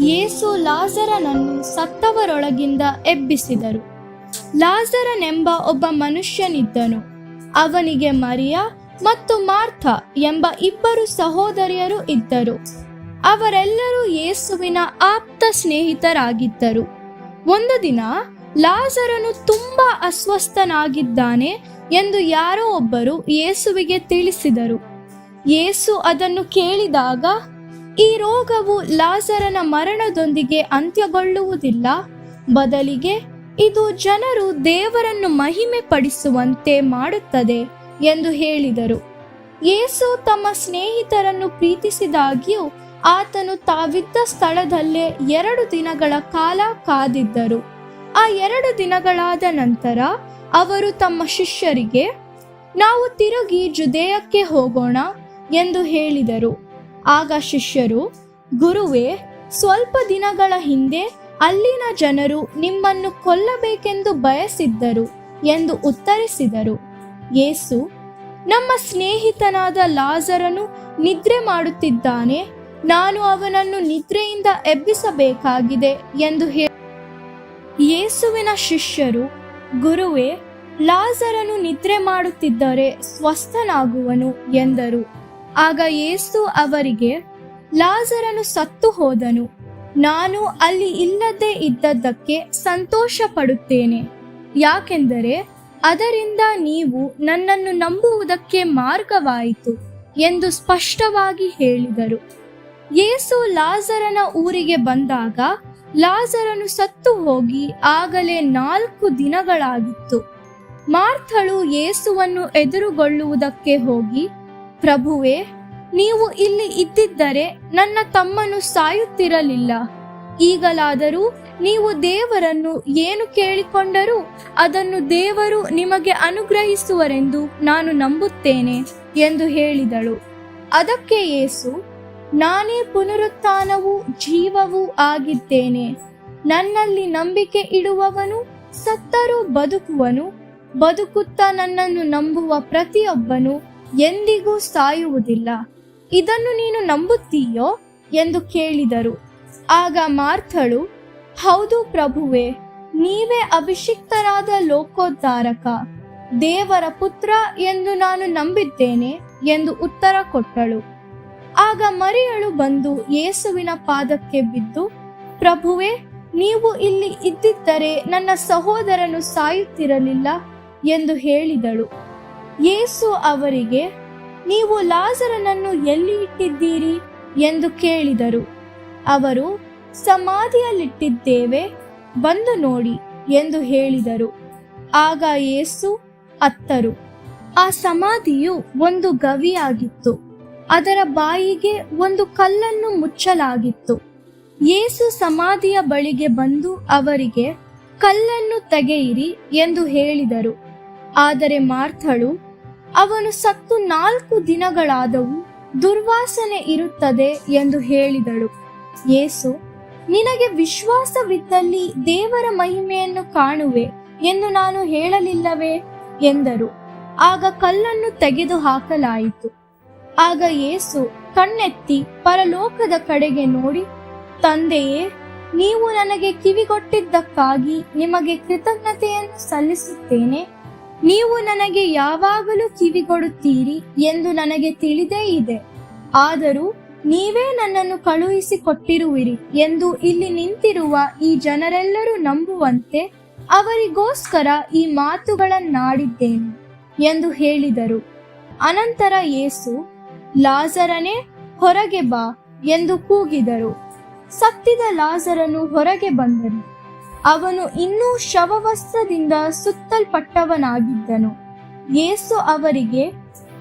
ಯೇಸು ಲಾಜರನನ್ನು ಸತ್ತವರೊಳಗಿಂದ ಎಬ್ಬಿಸಿದರು. ಲಾಜರನೆಂಬ ಒಬ್ಬ ಮನುಷ್ಯನಿದ್ದನು. ಅವನಿಗೆ ಮರಿಯ ಮತ್ತು ಮಾರ್ಥ ಎಂಬ ಇಬ್ಬರು ಸಹೋದರಿಯರು ಇದ್ದರು. ಅವರೆಲ್ಲರೂ ಯೇಸುವಿನ ಆಪ್ತ ಸ್ನೇಹಿತರಾಗಿದ್ದರು. ಒಂದು ದಿನ ಲಾಜರನು ತುಂಬಾ ಅಸ್ವಸ್ಥನಾಗಿದ್ದಾನೆ ಎಂದು ಯಾರೋ ಒಬ್ಬರು ಯೇಸುವಿಗೆ ತಿಳಿಸಿದರು. ಯೇಸು ಅದನ್ನು ಕೇಳಿದಾಗ, ಈ ರೋಗವು ಲಾಜರನ ಮರಣದೊಂದಿಗೆ ಅಂತ್ಯಗೊಳ್ಳುವುದಿಲ್ಲ, ಬದಲಿಗೆ ಇದು ಜನರು ದೇವರನ್ನು ಮಹಿಮೆ ಪಡಿಸುವಂತೆ ಮಾಡುತ್ತದೆ ಎಂದು ಹೇಳಿದರು. ಯೇಸು ತಮ್ಮ ಸ್ನೇಹಿತರನ್ನು ಪ್ರೀತಿಸಿದಾಗ್ಯೂ ಆತನು ತಾವಿದ್ದ ಸ್ಥಳದಲ್ಲೇ 2 ದಿನಗಳ ಕಾಲ ಕಾದಿದ್ದರು. ಆ 2 ದಿನಗಳಾದ ನಂತರ ಅವರು ತಮ್ಮ ಶಿಷ್ಯರಿಗೆ, ನಾವು ತಿರುಗಿ ಜುದೇಯಕ್ಕೆ ಹೋಗೋಣ ಎಂದು ಹೇಳಿದರು. ಆಗ ಶಿಷ್ಯರು, ಗುರುವೇ, ಸ್ವಲ್ಪ ದಿನಗಳ ಹಿಂದೆ ಅಲ್ಲಿನ ಜನರು ನಿಮ್ಮನ್ನು ಕೊಲ್ಲಬೇಕೆಂದು ಬಯಸಿದ್ದರು ಎಂದು ಉತ್ತರಿಸಿದರು. ಯೇಸು, ನಮ್ಮ ಸ್ನೇಹಿತನಾದ ಲಾಜರನು ನಿದ್ರೆ ಮಾಡುತ್ತಿದ್ದಾನೆ, ನಾನು ಅವನನ್ನು ನಿದ್ರೆಯಿಂದ ಎಬ್ಬಿಸಬೇಕಾಗಿದೆ ಎಂದು ಯೇಸುವಿನ ಶಿಷ್ಯರು, ಗುರುವೇ, ಲಾಜರನು ನಿದ್ರೆ ಮಾಡುತ್ತಿದ್ದರೆ ಸ್ವಸ್ಥನಾಗುವನು ಎಂದರು. ಆಗ ಯೇಸು ಅವರಿಗೆ, ಲಾಜರನು ಸತ್ತು ಹೋದನು, ನಾನು ಅಲ್ಲಿ ಇಲ್ಲದೆ ಇದ್ದದ್ದಕ್ಕೆ ಸಂತೋಷ ಪಡುತ್ತೇನೆ, ಯಾಕೆಂದರೆ ಅದರಿಂದ ನೀವು ನನ್ನನ್ನು ನಂಬುವುದಕ್ಕೆ ಮಾರ್ಗವಾಯಿತು ಎಂದು ಸ್ಪಷ್ಟವಾಗಿ ಹೇಳಿದರು. ಯೇಸು ಲಾಜರನ ಊರಿಗೆ ಬಂದಾಗ ಲಾಜರನು ಸತ್ತು ಹೋಗಿ ಆಗಲೇ 4 ದಿನಗಳಾಗಿತ್ತು. ಮಾರ್ಥಳು ಯೇಸುವನ್ನು ಎದುರುಗೊಳ್ಳುವುದಕ್ಕೆ ಹೋಗಿ, ಪ್ರಭುವೇ, ನೀವು ಇಲ್ಲಿ ಇದ್ದಿದ್ದರೆ ನನ್ನ ತಮ್ಮನು ಸಾಯುತ್ತಿರಲಿಲ್ಲ. ಈಗಲಾದರೂ ನೀವು ದೇವರನ್ನು ಏನು ಕೇಳಿಕೊಂಡರೂ ಅದನ್ನು ದೇವರು ನಿಮಗೆ ಅನುಗ್ರಹಿಸುವರೆಂದು ನಾನು ನಂಬುತ್ತೇನೆ ಎಂದು ಹೇಳಿದಳು. ಅದಕ್ಕೆ ಯೇಸು, ನಾನೇ ಪುನರುತ್ಥಾನವೂ ಜೀವವೂ ಆಗಿದ್ದೇನೆ. ನನ್ನಲ್ಲಿ ನಂಬಿಕೆ ಇಡುವವನು ಸತ್ತರೂ ಬದುಕುವನು, ಬದುಕುತ್ತಾ ನನ್ನನ್ನು ನಂಬುವ ಪ್ರತಿಯೊಬ್ಬನು ಎಂದಿಗೂ ಸಾಯುವುದಿಲ್ಲ. ಇದನ್ನು ನೀನು ನಂಬುತ್ತೀಯೋ ಎಂದು ಕೇಳಿದರು. ಆಗ ಮಾರ್ಥಳು, ಹೌದು ಪ್ರಭುವೇ, ನೀವೇ ಅಭಿಷಿಕ್ತರಾದ ಲೋಕೋದ್ಧಾರಕ, ದೇವರ ಪುತ್ರ ಎಂದು ನಾನು ನಂಬಿದ್ದೇನೆ ಎಂದು ಉತ್ತರ ಕೊಟ್ಟಳು. ಆಗ ಮರಿಯಳು ಬಂದು ಯೇಸುವಿನ ಪಾದಕ್ಕೆ ಬಿದ್ದು, ಪ್ರಭುವೇ, ನೀವು ಇಲ್ಲಿ ಇದ್ದಿದ್ದರೆ ನನ್ನ ಸಹೋದರನು ಸಾಯುತ್ತಿರಲಿಲ್ಲ ಎಂದು ಹೇಳಿದಳು. ಯೇಸು ಅವರಿಗೆ, ನೀವು ಲಾಜರನನ್ನು ಎಲ್ಲಿ ಇಟ್ಟಿದ್ದೀರಿ ಎಂದು ಕೇಳಿದರು. ಅವರು, ಸಮಾಧಿಯಲ್ಲಿಟ್ಟಿದ್ದೇವೆ, ಬಂದು ನೋಡಿ ಎಂದು ಹೇಳಿದರು. ಆಗ ಯೇಸು ಅತ್ತರು. ಆ ಸಮಾಧಿಯು ಒಂದು ಗವಿಯಾಗಿತ್ತು. ಅದರ ಬಾಯಿಗೆ ಒಂದು ಕಲ್ಲನ್ನು ಮುಚ್ಚಲಾಗಿತ್ತು. ಯೇಸು ಸಮಾಧಿಯ ಬಳಿಗೆ ಬಂದು ಅವರಿಗೆ, ಕಲ್ಲನ್ನು ತೆಗೆಯಿರಿ ಎಂದು ಹೇಳಿದರು. ಆದರೆ ಮಾರ್ಥಳು, ಅವನು ಸತ್ತು 4 ದಿನಗಳಾದವು, ದುರ್ವಾಸನೆ ಇರುತ್ತದೆ ಎಂದು ಹೇಳಿದಳು. ಯೇಸು, ನಿನಗೆ ವಿಶ್ವಾಸವಿದ್ದಲ್ಲಿ ದೇವರ ಮಹಿಮೆಯನ್ನು ಕಾಣುವೆ ಎಂದು ನಾನು ಹೇಳಲಿಲ್ಲವೇ ಎಂದರು. ಆಗ ಕಲ್ಲನ್ನು ತೆಗೆದು ಹಾಕಲಾಯಿತು. ಆಗ ಯೇಸು ಕಣ್ಣೆತ್ತಿ ಪರಲೋಕದ ಕಡೆಗೆ ನೋಡಿ, ತಂದೆಯೇ, ನೀವು ನನಗೆ ಕಿವಿಗೊಟ್ಟಿದ್ದಕ್ಕಾಗಿ ನಿಮಗೆ ಕೃತಜ್ಞತೆಯನ್ನು ಸಲ್ಲಿಸುತ್ತೇನೆ. ನೀವು ನನಗೆ ಯಾವಾಗಲೂ ಕಿವಿಗೊಡುತ್ತೀರಿ ಎಂದು ನನಗೆ ತಿಳಿದೇ ಇದೆ. ಆದರೂ ನೀವೇ ನನ್ನನ್ನು ಕಳುಹಿಸಿಕೊಟ್ಟಿರುವಿರಿ ಎಂದು ಇಲ್ಲಿ ನಿಂತಿರುವ ಈ ಜನರೆಲ್ಲರೂ ನಂಬುವಂತೆ ಅವರಿಗೋಸ್ಕರ ಈ ಮಾತುಗಳನ್ನಾಡಿದ್ದೇನೆ ಎಂದು ಹೇಳಿದರು. ಅನಂತರ ಯೇಸು, ಲಾಜರನೇ, ಹೊರಗೆ ಬಾ ಎಂದು ಕೂಗಿದರು. ಸತ್ತಿದ ಲಾಜರನು ಹೊರಗೆ ಬಂದನು. ಅವನು ಇನ್ನೂ ಶವವಸ್ತ್ರದಿಂದ ಸುತ್ತಲ್ಪಟ್ಟವನಾಗಿದ್ದನು. ಯೇಸು ಅವರಿಗೆ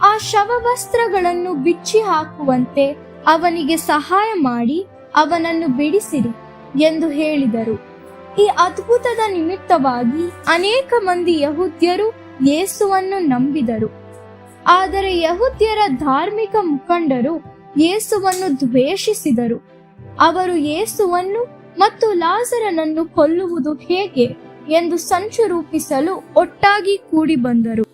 ಆ ಶವವಸ್ತ್ರಗಳನ್ನು ಬಿಚ್ಚಿ ಹಾಕುವಂತೆ ಅವನಿಗೆ ಸಹಾಯ ಮಾಡಿ ಅವನನ್ನು ಬಿಡಿಸಿರಿ ಎಂದು ಹೇಳಿದರು. ಈ ಅದ್ಭುತದ ನಿಮಿತ್ತವಾಗಿ ಅನೇಕ ಮಂದಿ ಯಹೂದ್ಯರು ಯೇಸುವನ್ನು ನಂಬಿದರು. ಆದರೆ ಯಹೂದ್ಯರ ಧಾರ್ಮಿಕ ಮುಖಂಡರು ಯೇಸುವನ್ನು ದ್ವೇಷಿಸಿದರು. ಅವರು ಯೇಸುವನ್ನು ಮತ್ತು ಲಾಜರನನ್ನು ಕೊಲ್ಲುವುದು ಹೇಗೆ ಎಂದು ಸಂಚು ರೂಪಿಸಲು ಒಟ್ಟಾಗಿ ಕೂಡಿ ಬಂದರು.